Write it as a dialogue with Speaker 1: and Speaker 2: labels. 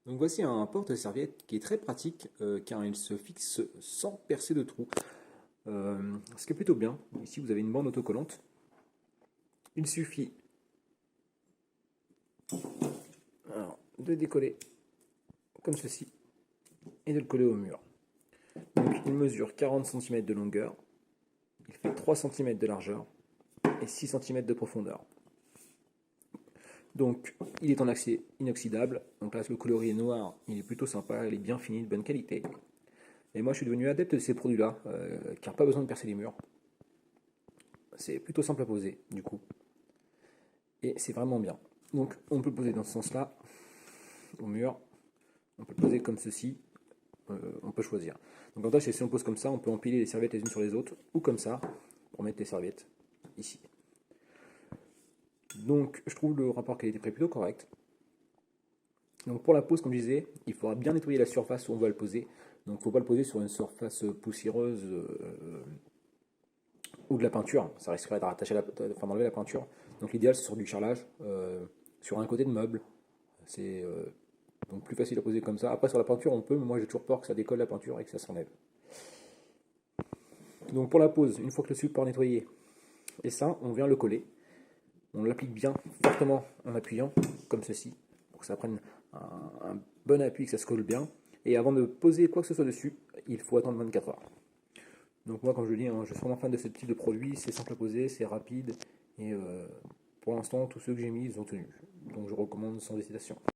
Speaker 1: Donc voici un porte-serviette qui est très pratique car il se fixe sans percer de trou. Ce qui est plutôt bien. Ici vous avez une bande autocollante. Il suffit de décoller comme ceci et de le coller au mur. Donc il mesure 40 cm de longueur, il fait 3 cm de largeur et 6 cm de profondeur. Donc il est en acier inoxydable, donc là le coloris est noir, il est plutôt sympa, il est bien fini, de bonne qualité. Et moi je suis devenu adepte de ces produits-là, car pas besoin de percer les murs. C'est plutôt simple à poser du coup. Et c'est vraiment bien. Donc on peut le poser dans ce sens-là, au mur, on peut le poser comme ceci, on peut choisir. Donc l'avantage c'est si on le pose comme ça, on peut empiler les serviettes les unes sur les autres, ou comme ça, pour mettre les serviettes ici. Donc je trouve le rapport qualité-prix plutôt correct. Donc pour la pose, comme je disais, il faudra bien nettoyer la surface où on va le poser. Donc il ne faut pas le poser sur une surface poussiéreuse ou de la peinture. Ça risquerait d'enlever la peinture. Donc l'idéal c'est sur du carrelage, sur un côté de meuble. C'est donc plus facile à poser comme ça. Après sur la peinture on peut, mais moi j'ai toujours peur que ça décolle la peinture et que ça s'enlève. Donc pour la pose, une fois que le support est nettoyé, et ça, on vient le coller. On l'applique bien fortement en appuyant, comme ceci, pour que ça prenne un bon appui, que ça se colle bien. Et avant de poser quoi que ce soit dessus, il faut attendre 24 heures. Donc moi, comme je le dis, hein, je suis vraiment fan de ce type de produit. C'est simple à poser, c'est rapide. Et pour l'instant, tous ceux que j'ai mis, ils ont tenu. Donc je recommande sans hésitation.